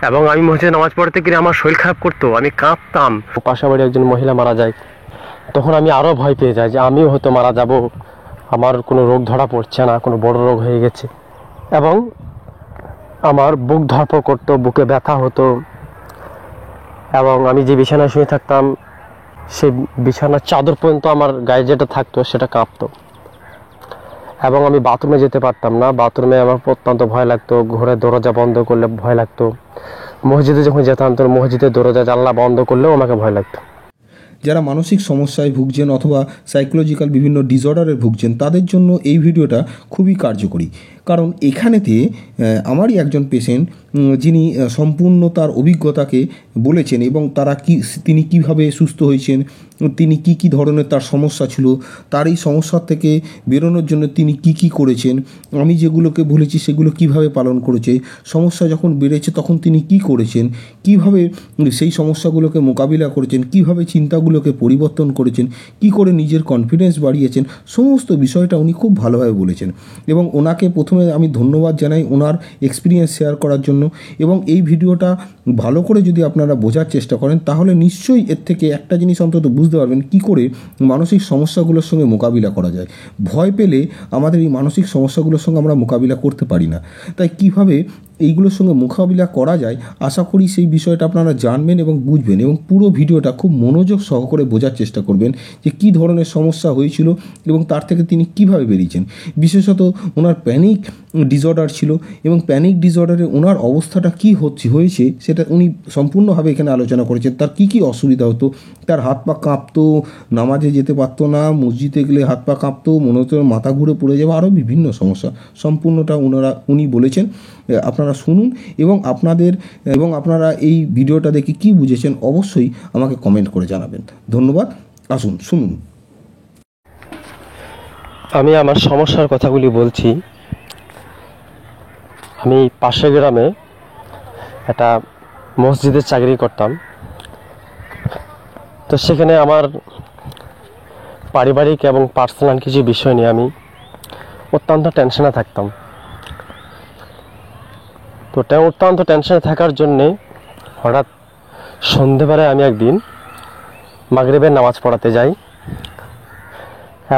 এবং আমি মসজিদে নামাজ পড়তে গিয়ে আমার শরীর খারাপ করতো, আমি কাঁপতাম। পাশাপাশি একজন মহিলা মারা যায়, তখন আমি আরও ভয় পেয়ে যাই যে আমিও হয়তো মারা যাব, আমার কোনো রোগ ধরা পড়ছে না, কোনো বড় রোগ হয়ে গেছে। এবং আমার বুক ধরপড় করতো, বুকে ব্যথা হতো, এবং আমি যে বিছানায় শুয়ে থাকতাম সেই বিছানার চাদর পর্যন্ত আমার গায়ে যেটা থাকতো সেটা কাঁপতো। এবং আমি বাথরুমে যেতে পারতাম না, বাথরুমে আমার অত্যন্ত ভয় লাগতো, ঘরের দরজা বন্ধ করলে ভয় লাগতো। মসজিদে যখন যেতাম তো মসজিদের দরজা জানলা বন্ধ করলেও আমাকে ভয় লাগতো। যারা মানসিক সমস্যায় ভুগছেন অথবা সাইকোলজিক্যাল বিভিন্ন ডিসঅর্ডারে ভুগছেন তাদের জন্য এই ভিডিওটা খুবই কার্যকরী। কারণ এখানেতে আমারই একজন পেশেন্ট যিনি সম্পূর্ণ তার অভিজ্ঞতাকে বলেছেন এবং তিনি কিভাবে সুস্থ হয়েছেন, তিনি কি ধরনের তার সমস্যা ছিল, তার এই সমস্যার থেকে বেরোনোর জন্য তিনি কি করেছেন, আমি যেগুলোকে বলেছি সেগুলো কিভাবে পালন করেছে, সমস্যা যখন বেড়েছে তখন তিনি কি করেছেন, কিভাবে সেই সমস্যাগুলোকে মোকাবিলা করেছেন, কিভাবে চিন্তাগুলোকে পরিবর্তন করেছেন, কি করে নিজের কনফিডেন্স বাড়িয়েছেন, সমস্ত বিষয়টা উনি খুব ভালোভাবে বলেছেন। এবং ওনাকে প্রথমে আমি ধন্যবাদ জানাই ওনার এক্সপিরিয়েন্স শেয়ার করার জন্য। এবং এই ভিডিওটা ভালো করে যদি আপনারা বোঝার চেষ্টা করেন তাহলে নিশ্চয়ই এর থেকে একটা জিনিস অন্তত বুঝতে পারবেন কি করে মানসিক সমস্যাগুলোর সঙ্গে মোকাবিলা করা যায়। ভয় পেলে আমাদের এই মানসিক সমস্যাগুলোর সঙ্গে আমরা মোকাবিলা করতে পারি না, তাই কিভাবে এইগুলোর সঙ্গে মোকাবিলা করা যায় আশা করি সেই বিষয়টা আপনারা জানবেন এবং বুঝবেন। এবং পুরো ভিডিওটা খুব মনোযোগ সহকারে বোঝার চেষ্টা করবেন যে কী ধরনের সমস্যা হয়েছিল এবং তার থেকে তিনি কিভাবে বেরিয়েছেন। বিশেষত ওনার প্যানিক ডিসঅর্ডার ছিল এবং প্যানিক ডিসঅর্ডারে ওনার অবস্থাটা কী হয়েছে সেটা উনি সম্পূর্ণভাবে এখানে আলোচনা করেছেন। তার কি অসুবিধা হতো, তার হাত পা কাঁপতো, নামাজে যেতে পারতো না, মসজিদে গেলে হাত পা কাঁপতো, মনে হতো মাথা ঘুরে পড়ে যাবে, আরও বিভিন্ন সমস্যা সম্পূর্ণটা উনি বলেছেন। আপনারা শুনুন এবং আপনারা এই ভিডিওটা দেখে কি বুঝেছেন অবশ্যই আমাকে কমেন্ট করে জানাবেন। ধন্যবাদ। আসুন শুনুন। আমি আমার সমস্যার কথাগুলি বলছি। আমি পাশের গ্রামে একটা মসজিদের চাকরি করতাম, তো সেখানে আমার পারিবারিক এবং পার্সোনাল কিছু বিষয় নিয়ে আমি অত্যন্ত টেনশনে থাকতাম। তো অত্যন্ত টেনশনে থাকার জন্যে হঠাৎ সন্ধেবেলায় আমি একদিন মাগরিবের নামাজ পড়াতে যাই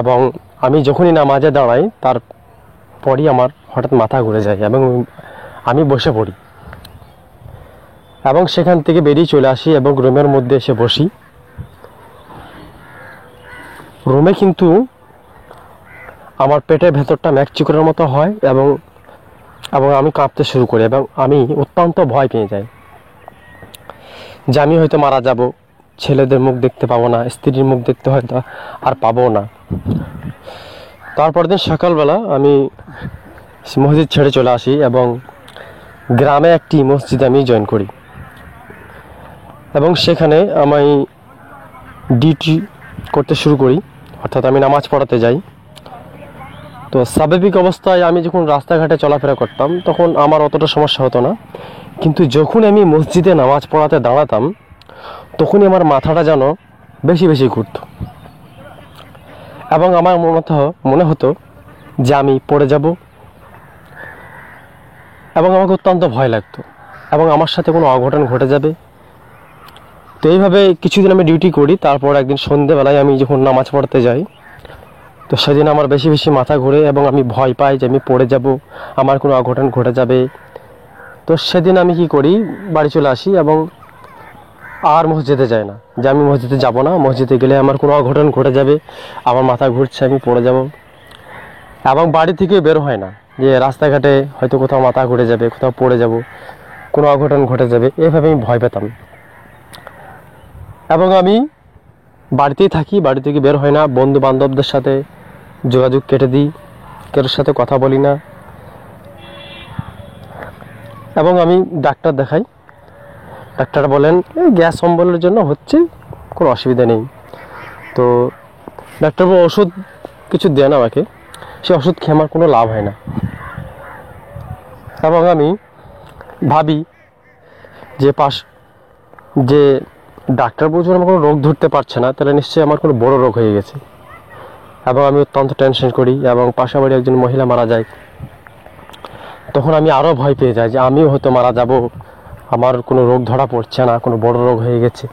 এবং আমি যখনই নামাজে দাঁড়াই তারপরই আমার হঠাৎ মাথা ঘুরে যায় এবং আমি বসে পড়ি এবং সেখান থেকে বেরিয়ে চলে আসি এবং রুমের মধ্যে এসে বসি। রুমে কিন্তু আমার পেটের ভেতরটা ম্যাকচিকরের মতো হয় এবং আমি কাঁপতে শুরু করি এবং আমি অত্যন্ত ভয় পেয়ে যাই যে আমি হয়তো মারা যাব, ছেলেদের মুখ দেখতে পাবো না, স্ত্রীর মুখ দেখতে হয়তো আর পাবো না। তারপর দিন সকালবেলা আমি মসজিদ ছেড়ে চলে আসি এবং গ্রামে একটি মসজিদে আমি জয়েন করি এবং সেখানে আমি ডিউটি করতে শুরু করি, অর্থাৎ আমি নামাজ পড়াতে যাই। তো স্বাভাবিক অবস্থায় আমি যখন রাস্তাঘাটে চলাফেরা করতাম তখন আমার অতটা সমস্যা হতো না, কিন্তু যখন আমি মসজিদে নামাজ পড়াতে দাঁড়াতাম তখনই আমার মাথাটা যেন বেশি ঘুরত এবং আমার মনে হতো যে আমি পড়ে যাব এবং আমাকে অত্যন্ত ভয় লাগতো এবং আমার সাথে কোনো অঘটন ঘটে যাবে। তো এইভাবে কিছুদিন আমি ডিউটি করি। তারপর একদিন সন্ধ্যেবেলায় আমি যখন নামাজ পড়তে যাই তো সেদিন আমার বেশি মাথা ঘুরে এবং আমি ভয় পাই যে আমি পড়ে যাব, আমার কোনো অঘটন ঘটে যাবে। তো সেদিন আমি কি করি, বাড়ি চলে আসি এবং আর মসজিদে যাই না, যে আমি মসজিদে যাব না, মসজিদে গেলে আমার কোনো অঘটন ঘটে যাবে, আমার মাথা ঘুরছে, আমি পড়ে যাব। এবং বাড়ি থেকে বের হয় না, যে রাস্তাঘাটে হয়তো কোথাও মাথা ঘুরে যাবে, কোথাও পড়ে যাব, কোনো অঘটন ঘটে যাবে, এভাবে আমি ভয় পেতাম এবং আমি বাড়িতেই থাকি, বাড়ি থেকে বের হয় না, বন্ধু বান্ধবদের সাথে যোগাযোগ কেটে দিই, কারোর সাথে কথা বলি না এবং আমি ডাক্তার দেখাই। ডাক্তার বলেন এই গ্যাস অম্বলের জন্য হচ্ছে, কোনো অসুবিধা নেই। তো ডাক্তার ওষুধ কিছু দেন আমাকে, সেই ওষুধ খেয়ে আমার কোনো লাভ হয় না এবং আমি ভাবি যে ডাক্তার বলছেন আমার কোনো রোগ ধরতে পারছে না, তাহলে নিশ্চয়ই আমার কোনো বড় রোগ হয়ে গেছে এবং আমি অত্যন্ত টেনশন করি এবং পাশাপাশি একজন মহিলা মারা যায়, তখন আমি আরও ভয় পেয়ে যাই যে আমিও হয়তো মারা যাব, আমার কোনো রোগ ধরা পড়ছে না, কোনো বড় রোগ হয়ে গেছে,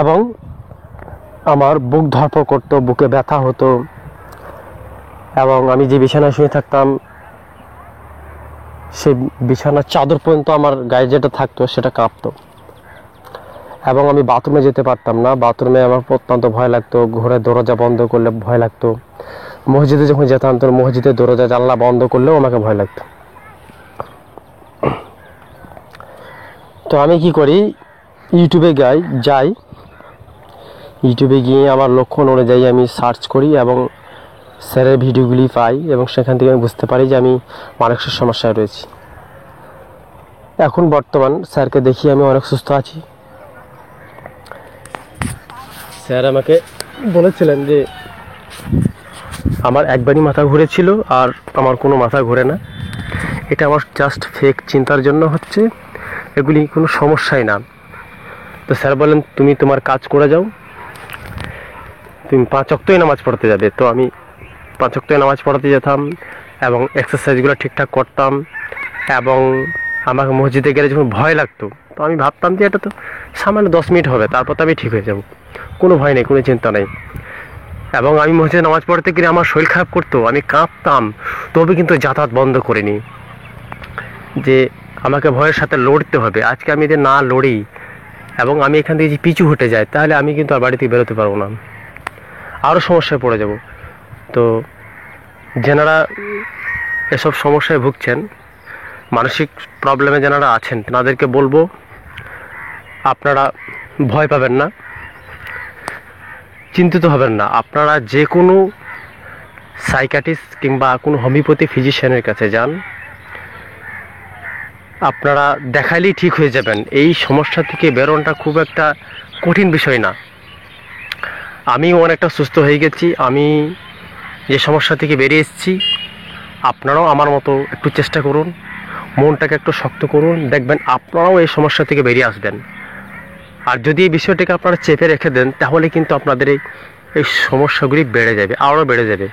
এবং আমার বুক ধরপড় করতো, বুকে ব্যথা হতো, এবং আমি যে বিছানায় শুয়ে থাকতাম সেই বিছানার চাদর পর্যন্ত আমার গায়ে যেটা থাকতো সেটা কাঁপতো, এবং আমি বাথরুমে যেতে পারতাম না। বাথরুমে আমার অত্যন্ত ভয় লাগতো, ঘরের দরজা বন্ধ করলে ভয় লাগতো, মসজিদে যখন যেতাম তো মসজিদের দরজা জানলা বন্ধ করলেও আমাকে ভয় লাগতো। তো আমি কি করি, ইউটিউবে যাই, ইউটিউবে গিয়ে আমার লক্ষণ অনুযায়ী আমি সার্চ করি এবং স্যারের ভিডিওগুলি পাই, এবং সেখান থেকে আমি বুঝতে পারি যে আমি মানসিক সমস্যায় রয়েছি। এখন বর্তমান স্যারকে দেখি আমি অনেক সুস্থ আছি। স্যার আমাকে বলেছিলেন যে আমার একবারই মাথা ঘুরেছিল, আর আমার কোনো মাথা ঘুরে না, এটা আমার জাস্ট ফেক চিন্তার জন্য হচ্ছে, এগুলি কোনো সমস্যাই না। তো স্যার বলেন তুমি তোমার কাজ করে যাও, তুমি 5 ওয়াক্তই নামাজ পড়তে যাবে। তো আমি 5 ওয়াক্তই নামাজ পড়তে যেতাম এবং এক্সারসাইজগুলো ঠিকঠাক করতাম, এবং আমাকে মসজিদে গেলে যখন ভয় লাগতো তো আমি ভাবতাম যে এটা তো সামান্য 10 মিনিট হবে, তারপর তো আমি ঠিক হয়ে যাব, কোনো ভয় নেই, কোনো চিন্তা নেই। এবং আমি মসজিদে নামাজ পড়তে গেলে আমার শরীর খারাপ করতো, আমি কাঁপতাম, তবে কিন্তু যাতায়াত বন্ধ করিনি, যে আমাকে ভয়ের সাথে লড়তে হবে। আজকে আমি যদি না লড়ি এবং আমি এখান থেকে যে পিছু হটে যাই, তাহলে আমি কিন্তু আর বাড়ি থেকে বেরোতে পারবো না, আরও সমস্যায় পড়ে যাব। তো যেনারা এসব সমস্যায় ভুগছেন, মানসিক প্রবলেমে যেনারা আছেন, তাদেরকে বলবো আপনারা ভয় পাবেন না, চিন্তিত হবেন না। আপনারা যে কোনো সাইকিয়াট্রিস্ট কিংবা কোনো হোমিওপ্যাথি ফিজিশিয়ানের কাছে যান, আপনারা দেখাইলেই ঠিক হয়ে যাবেন। এই সমস্যা থেকে বেরোনোটা খুব একটা কঠিন বিষয় না। আমিও অনেকটা সুস্থ হয়ে গেছি, আমি যে সমস্যা থেকে বেরিয়ে এসেছি, আপনারাও আমার মতো একটু চেষ্টা করুন, মনটাকে একটু শক্ত করুন, দেখবেন আপনারাও এই সমস্যা থেকে বেরিয়ে আসবেন। আর যদি এই বিষয়টাকে আপনারা চেপে রেখে দেন, তাহলে কিন্তু আপনাদের এই সমস্যাগুলি বেড়ে যাবে, আরও বেড়ে যাবে।